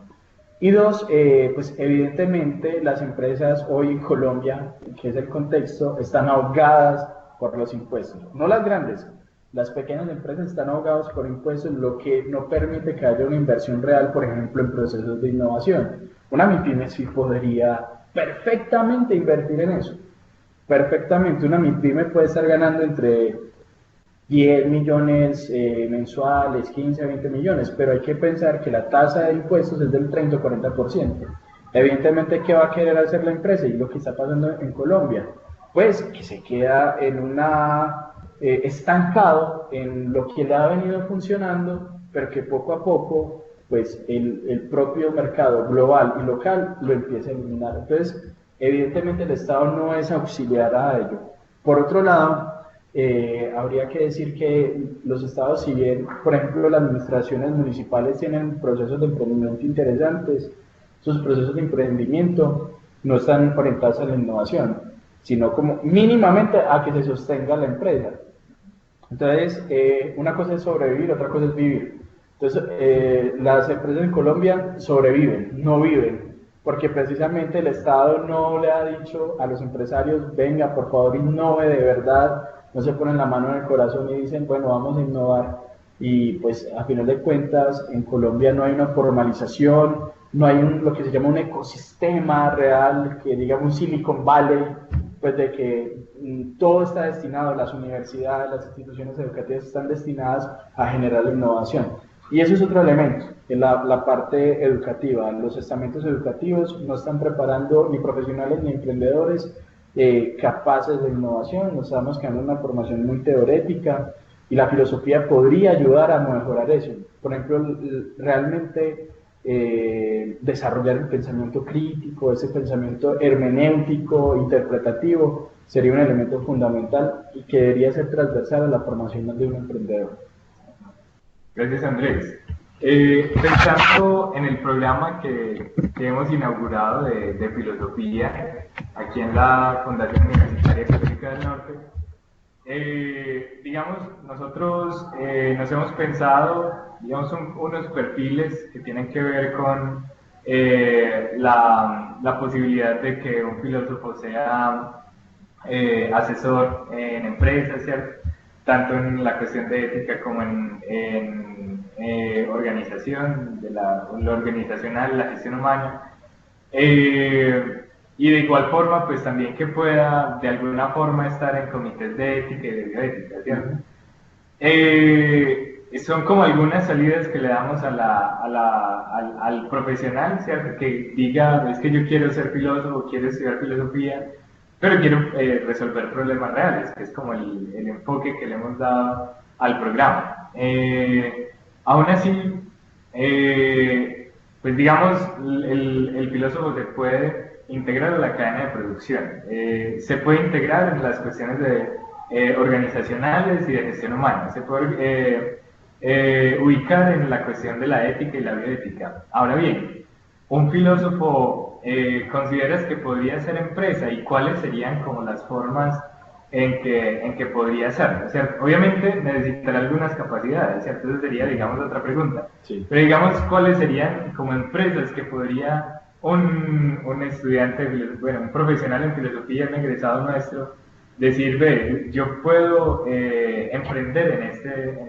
Y dos, pues evidentemente las empresas hoy en Colombia, que es el contexto, están ahogadas por los impuestos. No las grandes, las pequeñas empresas están ahogadas por impuestos, lo que no permite que haya una inversión real, por ejemplo, en procesos de innovación. Una MIPYME sí podría perfectamente invertir en eso. Perfectamente, una MIPYME puede estar ganando entre 10 millones mensuales, 15, 20 millones, pero hay que pensar que la tasa de impuestos es del 30 o 40%. Evidentemente, ¿qué va a querer hacer la empresa? Y lo que está pasando en Colombia, pues que se queda en estancado en lo que le ha venido funcionando, pero que poco a poco pues el propio mercado global y local lo empieza a eliminar. Entonces, evidentemente el Estado no es auxiliar a ello. Por otro lado, habría que decir que los estados, si bien, por ejemplo, las administraciones municipales tienen procesos de emprendimiento interesantes, sus procesos de emprendimiento no están orientados a la innovación, sino como mínimamente a que se sostenga la empresa. Entonces, una cosa es sobrevivir, otra cosa es vivir. Entonces, las empresas en Colombia sobreviven, no viven, porque precisamente el Estado no le ha dicho a los empresarios, venga, por favor, innove de verdad, no se ponen la mano en el corazón y dicen, bueno, vamos a innovar. Y pues, a final de cuentas, en Colombia no hay una formalización, no hay lo que se llama un ecosistema real, que digamos un Silicon Valley, pues de que todo está destinado, las universidades, las instituciones educativas están destinadas a generar la innovación. Y eso es otro elemento, en la parte educativa. Los estamentos educativos no están preparando ni profesionales ni emprendedores capaces de innovación, nos estamos quedando en una formación muy teórica y la filosofía podría ayudar a mejorar eso. Por ejemplo, realmente desarrollar el pensamiento crítico, ese pensamiento hermenéutico, interpretativo, sería un elemento fundamental y que debería ser transversal a la formación de un emprendedor. Gracias, Andrés. Pensando en el programa que hemos inaugurado de filosofía aquí en la Fundación Universitaria Católica del Norte, digamos, nosotros nos hemos pensado, digamos, unos perfiles que tienen que ver con la posibilidad de que un filósofo sea asesor en empresas, ¿cierto? Tanto en la cuestión de ética como en organización, lo organizacional, la gestión humana. Y de igual forma, pues también que pueda de alguna forma estar en comités de ética y de bioética, ¿cierto? Son como algunas salidas que le damos al profesional, ¿cierto? Que diga, es que yo quiero ser filósofo, quiero estudiar filosofía, pero quiero resolver problemas reales, que es como el enfoque que le hemos dado al programa. Aún así, pues digamos, el filósofo se puede integrar a la cadena de producción, se puede integrar en las cuestiones organizacionales y de gestión humana, se puede ubicar en la cuestión de la ética y la bioética. Ahora bien, un filósofo, ¿consideras que podría ser empresa y cuáles serían como las formas en que podría ser? O sea, obviamente necesitará algunas capacidades, ¿cierto? Esa sería, digamos, otra pregunta. Sí. Pero digamos, ¿cuáles serían como empresas que podría un estudiante, bueno, un profesional en filosofía, un egresado nuestro, decir, ve, yo puedo emprender en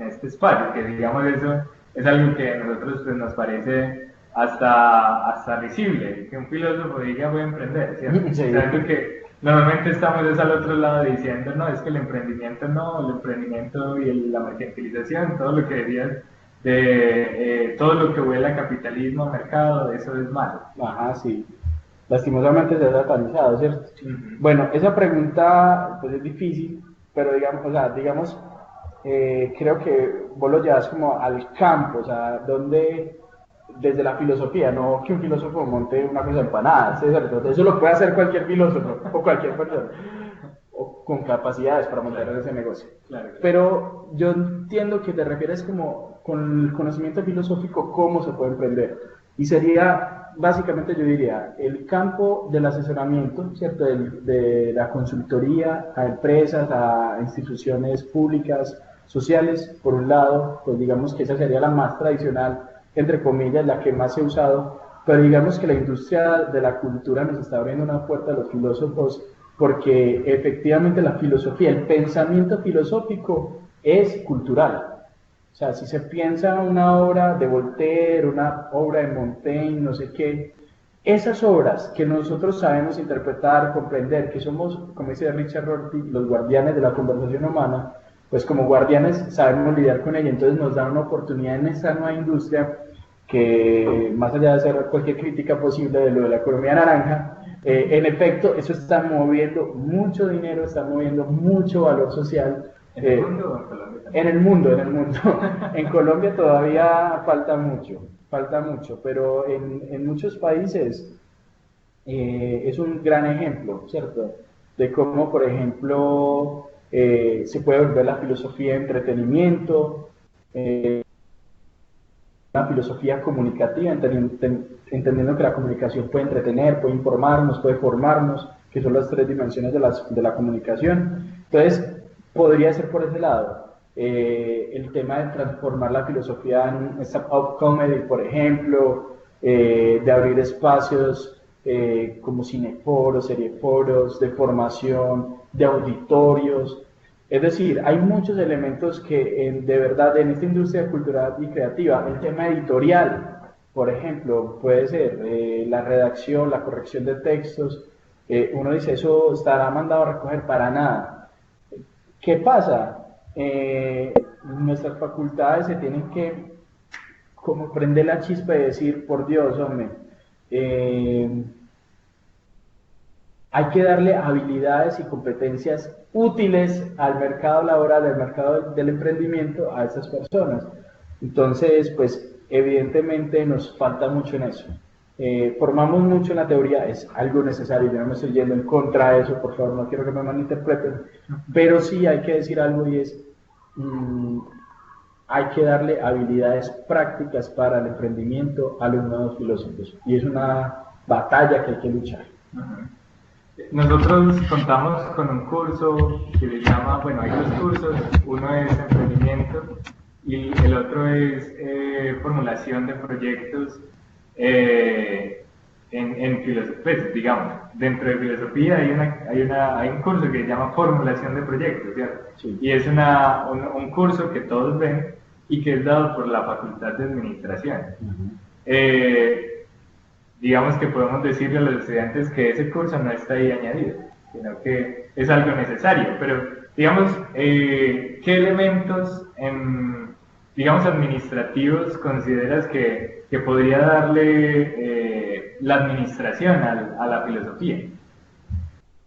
este espacio, que digamos eso es algo que a nosotros pues, nos parece hasta risible, que un filósofo diga voy a emprender, ¿cierto? Sí. O sea, porque normalmente estamos al otro lado diciendo, no, es que el emprendimiento no, el emprendimiento y la mercantilización, todo lo que decías de todo lo que huele a capitalismo, mercado, eso es malo. Ajá, sí. Lastimosamente se ha satanizado, ¿cierto? Bueno, esa pregunta pues es difícil, pero digamos, creo que vos lo llevas como al campo, o sea, donde desde la filosofía, no que un filósofo monte una cosa empanada, ¿cierto? Eso lo puede hacer cualquier filósofo o cualquier persona, o con capacidades para montar ese negocio. Claro. Pero yo entiendo que te refieres como con el conocimiento filosófico, cómo se puede emprender. Y sería, básicamente yo diría, el campo del asesoramiento, ¿cierto? De la consultoría a empresas, a instituciones públicas, sociales, por un lado, pues digamos que esa sería la más tradicional, entre comillas, la que más se ha usado, pero digamos que la industria de la cultura nos está abriendo una puerta a los filósofos, porque efectivamente la filosofía, el pensamiento filosófico es cultural. O sea, si se piensa una obra de Voltaire, una obra de Montaigne, no sé qué, esas obras que nosotros sabemos interpretar, comprender, que somos, como dice Richard Rorty, los guardianes de la conversación humana, pues como guardianes sabemos lidiar con ella, entonces nos da una oportunidad en esta nueva industria que, más allá de hacer cualquier crítica posible de lo de la economía naranja, en efecto, eso está moviendo mucho dinero, está moviendo mucho valor social. ¿En el mundo o en Colombia? En el mundo. En Colombia todavía falta mucho, pero en muchos países es un gran ejemplo, ¿cierto? De cómo, por ejemplo, se puede volver la filosofía entretenimiento, una filosofía comunicativa, entendiendo que la comunicación puede entretener, puede informarnos, puede formarnos, que son las tres dimensiones de la comunicación. Entonces, podría ser por ese lado. El tema de transformar la filosofía en stand-up comedy, por ejemplo, de abrir espacios como cineforos, serieforos, de formación, de auditorios. Es decir, hay muchos elementos que de verdad en esta industria cultural y creativa, el tema editorial, por ejemplo, puede ser la redacción, la corrección de textos, uno dice, eso estará mandado a recoger para nada. ¿Qué pasa? Nuestras facultades se tienen que como prender la chispa y decir, por Dios, hombre, hay que darle habilidades y competencias útiles al mercado laboral, al mercado del emprendimiento, a esas personas. Entonces, pues evidentemente nos falta mucho en eso. Formamos mucho en la teoría, es algo necesario, yo no me estoy yendo en contra de eso, por favor, no quiero que me malinterpreten, pero sí hay que decir algo y es, hay que darle habilidades prácticas para el emprendimiento a los nuevos filósofos. Y es una batalla que hay que luchar. Nosotros contamos con un curso que se llama, bueno, hay dos cursos, uno es emprendimiento y el otro es formulación de proyectos en filosofía, pues, digamos, dentro de filosofía hay un curso que se llama formulación de proyectos, ¿cierto? Sí. Y es un curso que todos ven y que es dado por la Facultad de Administración. Digamos que podemos decirle a los estudiantes que ese curso no está ahí añadido, sino que es algo necesario, pero digamos, ¿qué elementos digamos administrativos consideras que podría darle la administración a la filosofía?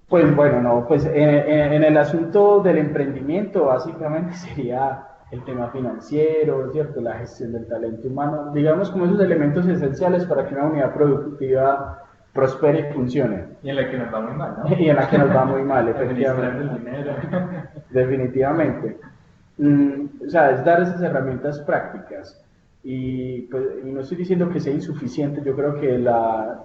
Pues bueno, no, pues en el asunto del emprendimiento básicamente sería el tema financiero, ¿cierto? La gestión del talento humano, digamos como esos elementos esenciales para que una unidad productiva prospere y funcione. Y en la que nos va muy mal, ¿no? Y en la que nos va muy mal, efectivamente. El dinero. Definitivamente. O sea, es dar esas herramientas prácticas. Y, pues, y no estoy diciendo que sea insuficiente, yo creo que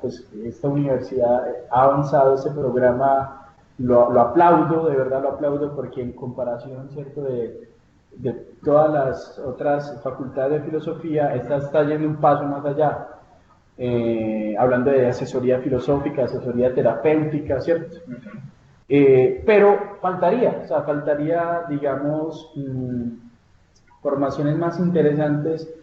pues, esta universidad ha avanzado, este programa, lo aplaudo, de verdad lo aplaudo, porque en comparación, ¿cierto?, de todas las otras facultades de filosofía, esta está yendo un paso más allá, hablando de asesoría filosófica, asesoría terapéutica, ¿cierto? Pero faltaría, digamos, formaciones más interesantes,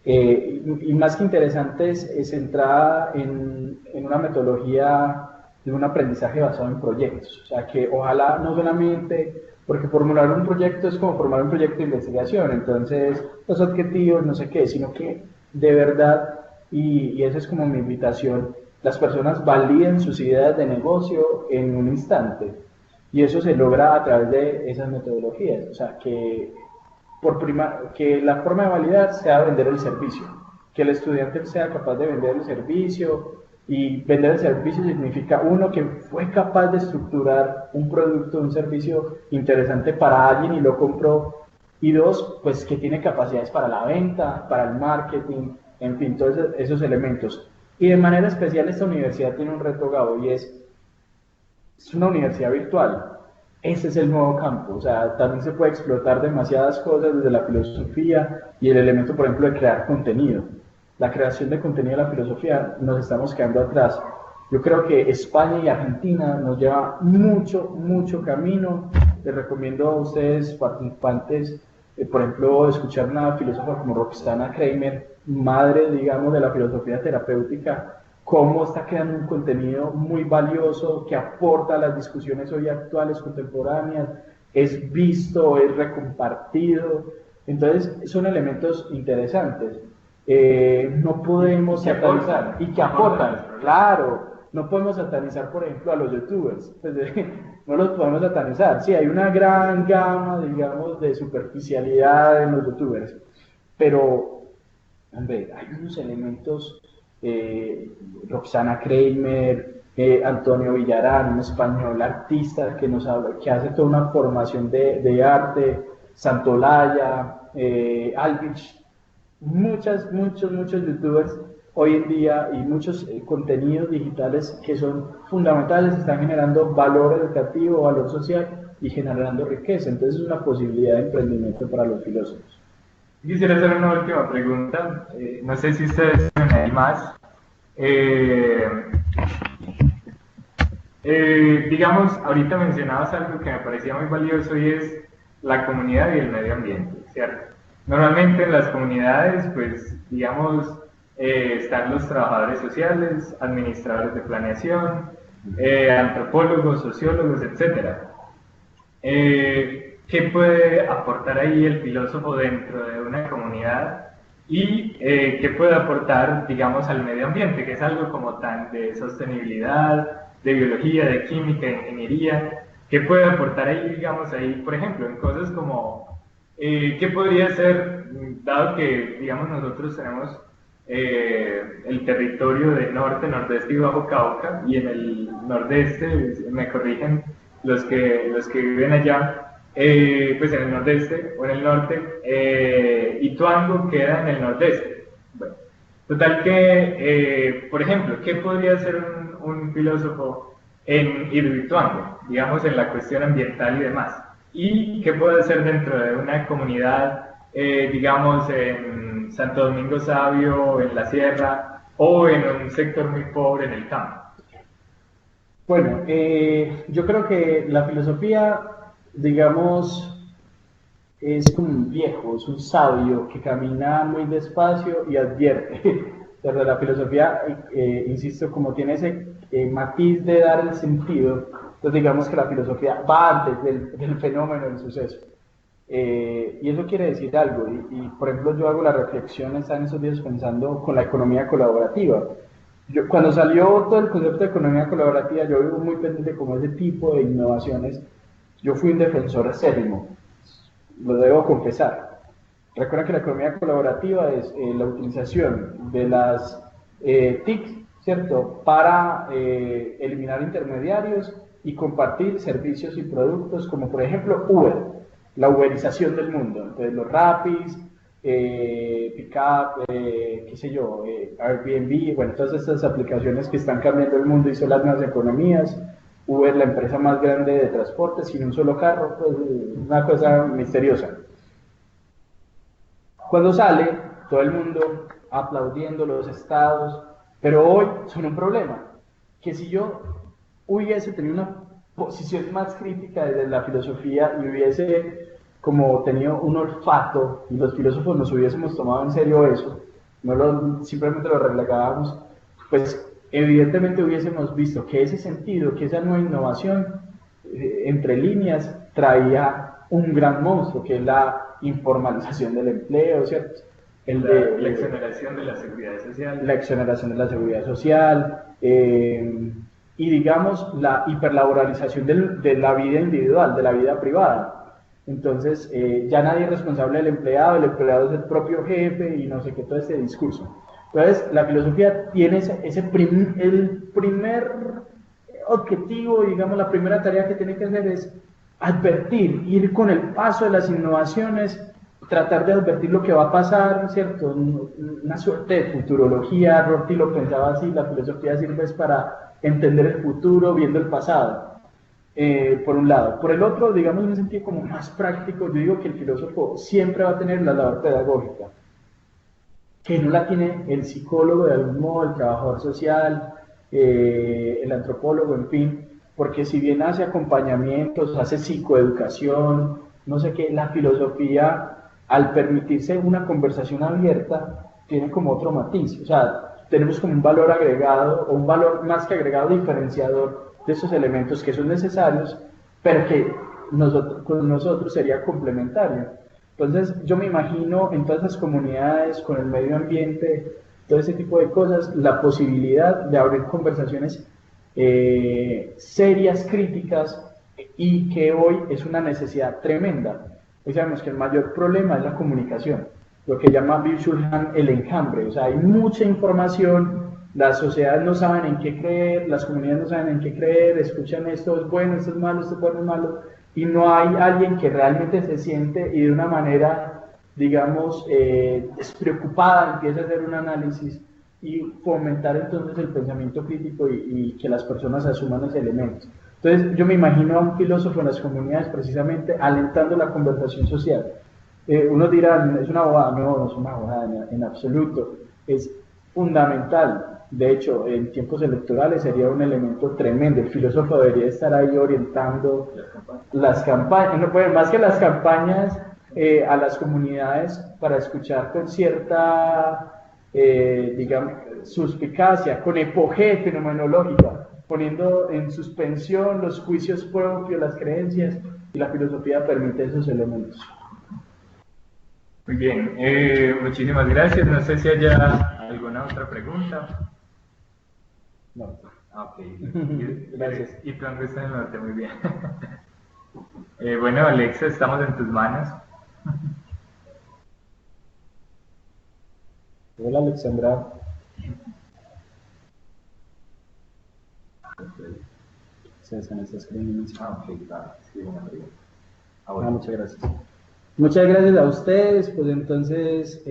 y más que interesantes, centrada en una metodología de un aprendizaje basado en proyectos. O sea, que ojalá no solamente, porque formular un proyecto es como formar un proyecto de investigación, entonces los objetivos, no sé qué, sino que de verdad, y esa es como mi invitación, las personas validen sus ideas de negocio en un instante, y eso se logra a través de esas metodologías. O sea, que la forma de validar sea vender el servicio, que el estudiante sea capaz de vender el servicio, y vender el servicio significa, uno, que fue capaz de estructurar un producto, un servicio interesante para alguien y lo compró, y dos, pues que tiene capacidades para la venta, para el marketing, en fin, todos esos elementos. Y de manera especial esta universidad tiene un reto, Gabo, y es una universidad virtual. Ese es el nuevo campo. O sea, también se puede explotar demasiadas cosas desde la filosofía y el elemento, por ejemplo, de crear contenido. La creación de contenido de la filosofía, nos estamos quedando atrás. Yo creo que España y Argentina nos lleva mucho camino. Les recomiendo a ustedes, participantes, por ejemplo, escuchar una filósofa como Roxana Kramer, madre, digamos, de la filosofía terapéutica, cómo está creando un contenido muy valioso que aporta a las discusiones hoy actuales, contemporáneas, es visto, es recompartido. Entonces, son elementos interesantes. No podemos satanizar, y que aportan, claro, no podemos satanizar, por ejemplo, a los youtubers, pues, no los podemos satanizar. Sí, hay una gran gama, digamos, de superficialidad en los youtubers, pero, hombre, hay unos elementos, Roxana Kramer, Antonio Villarán, un español artista que nos habla, que hace toda una formación de arte, Santolaya, Alvich, muchos youtubers hoy en día, y muchos contenidos digitales que son fundamentales, están generando valor educativo, valor social y generando riqueza. Entonces es una posibilidad de emprendimiento para los filósofos. Quisiera hacer una última pregunta, no sé si ustedes tienen ahí más. Digamos, ahorita mencionabas algo que me parecía muy valioso, y es la comunidad y el medio ambiente, ¿cierto? Normalmente en las comunidades, pues, digamos, están los trabajadores sociales, administradores de planeación, antropólogos, sociólogos, etc. ¿Qué puede aportar ahí el filósofo dentro de una comunidad? Y qué puede aportar, digamos, al medio ambiente, que es algo como tan de sostenibilidad, de biología, de química, de ingeniería. ¿Qué puede aportar ahí, digamos, ahí, por ejemplo, en cosas como, qué podría ser, dado que, digamos, nosotros tenemos el territorio del norte, nordeste y bajo Cauca, y en el nordeste, me corrigen los que viven allá, pues en el nordeste o en el norte, y Tuango queda en el nordeste. Bueno, total que, por ejemplo, ¿qué podría ser un filósofo en Hidroituango, digamos en la cuestión ambiental y demás? ¿Y qué puede hacer dentro de una comunidad, digamos, en Santo Domingo Sabio, en la sierra, o en un sector muy pobre en el campo? Bueno, yo creo que la filosofía, digamos, es como un viejo, es un sabio que camina muy despacio y advierte. Pero la filosofía, insisto, como tiene ese matiz de dar el sentido, entonces digamos que la filosofía va antes del fenómeno, del suceso. Y eso quiere decir algo. Por ejemplo, yo hago la reflexión, estaba en esos días pensando con la economía colaborativa. Cuando salió todo el concepto de economía colaborativa, yo vivo muy pendiente como ese tipo de innovaciones. Yo fui un defensor acérrimo, lo debo confesar. Recuerda que la economía colaborativa es la utilización de las TIC, ¿cierto?, para eliminar intermediarios y compartir servicios y productos, como por ejemplo Uber, la uberización del mundo. Entonces los Rapis, Pickup, qué sé yo, Airbnb, bueno, todas estas aplicaciones que están cambiando el mundo y son las nuevas economías. Uber, la empresa más grande de transporte, sin un solo carro, pues una cosa misteriosa. Cuando sale, todo el mundo aplaudiendo los estados, pero hoy son un problema, que si yo hubiese tenido una posición más crítica desde la filosofía y hubiese como tenido un olfato, y los filósofos nos hubiésemos tomado en serio eso, simplemente lo relegábamos, pues evidentemente hubiésemos visto que ese sentido, que esa nueva innovación, entre líneas, traía un gran monstruo, que es la informalización del empleo, ¿cierto? La exoneración de la seguridad social. La exoneración de la seguridad social, y digamos la hiperlaboralización de la vida individual, de la vida privada. Entonces, ya nadie es responsable del empleado, el empleado es el propio jefe y no sé qué, todo este discurso. Entonces, la filosofía tiene el primer objetivo, digamos, la primera tarea que tiene que hacer es advertir, ir con el paso de las innovaciones, tratar de advertir lo que va a pasar, ¿cierto? Una suerte de futurología. Rorty lo pensaba así, la filosofía sirve para entender el futuro viendo el pasado. Por un lado. Por el otro, digamos en un sentido como más práctico, yo digo que el filósofo siempre va a tener la labor pedagógica, que no la tiene el psicólogo de algún modo, el trabajador social, el antropólogo, en fin, porque si bien hace acompañamientos, hace psicoeducación, no sé qué, la filosofía, al permitirse una conversación abierta, tiene como otro matiz. O sea, tenemos como un valor agregado, o un valor más que agregado, diferenciador de esos elementos que son necesarios, pero que con nosotros sería complementario. Entonces, yo me imagino en todas las comunidades, con el medio ambiente, todo ese tipo de cosas, la posibilidad de abrir conversaciones serias, críticas, y que hoy es una necesidad tremenda. Hoy sabemos que el mayor problema es la comunicación, lo que llama Bill el enjambre. O sea, hay mucha información, las sociedades no saben en qué creer, las comunidades no saben en qué creer, escuchan esto es bueno, esto es malo, esto es bueno, es malo, y no hay alguien que realmente se siente y de una manera, digamos, despreocupada empiece a hacer un análisis y fomentar entonces el pensamiento crítico y que las personas asuman ese elemento. Entonces yo me imagino a un filósofo en las comunidades precisamente alentando la conversación social. Unos dirán, es una bobada. No, no es una bobada en absoluto, es fundamental. De hecho, en tiempos electorales sería un elemento tremendo. El filósofo debería estar ahí orientando las campañas, no, pues, más que las campañas, a las comunidades para escuchar con cierta, digamos, suspicacia, con epogea fenomenológica, poniendo en suspensión los juicios propios, las creencias, y la filosofía permite esos elementos. Muy bien, muchísimas gracias. No sé si haya alguna otra pregunta. No. Ok, Gracias. Y tú está en el norte, muy bien. Bueno, Alexa, estamos en tus manos. Hola, Alexandra. Se está escribiendo. Ok, claro, sí, una pregunta. Muchas gracias. Muchas gracias a ustedes, pues entonces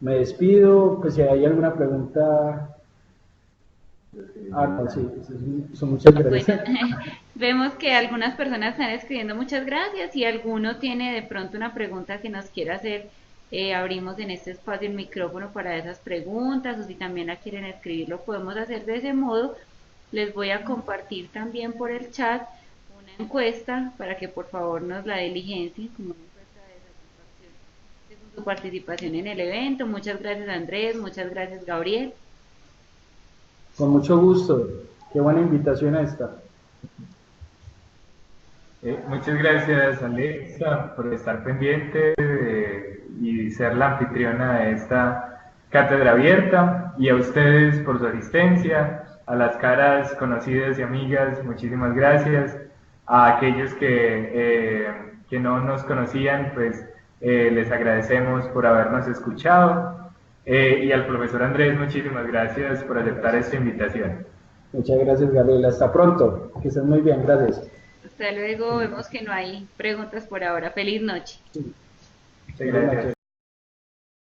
me despido, pues si hay alguna pregunta. No, sí, son muchas gracias. Bueno, vemos que algunas personas están escribiendo muchas gracias y alguno tiene de pronto una pregunta que nos quiera hacer. Abrimos en este espacio el micrófono para esas preguntas, o si también la quieren escribir, lo podemos hacer de ese modo. Les voy a compartir también por el chat una encuesta para que por favor nos la diligencien como una encuesta de satisfacción según su participación en el evento. Muchas gracias Andrés, muchas gracias Gabriel. Con mucho gusto, qué buena invitación esta. Muchas gracias Alexa por estar pendiente y ser la anfitriona de esta cátedra abierta, y a ustedes por su asistencia, a las caras conocidas y amigas, muchísimas gracias, a aquellos que no nos conocían, pues les agradecemos por habernos escuchado, y al profesor Andrés, muchísimas gracias por aceptar esta invitación. Muchas gracias Gabriela, hasta pronto, que estén muy bien, gracias. Hasta luego, vemos que no hay preguntas por ahora. Feliz noche. Muchas gracias.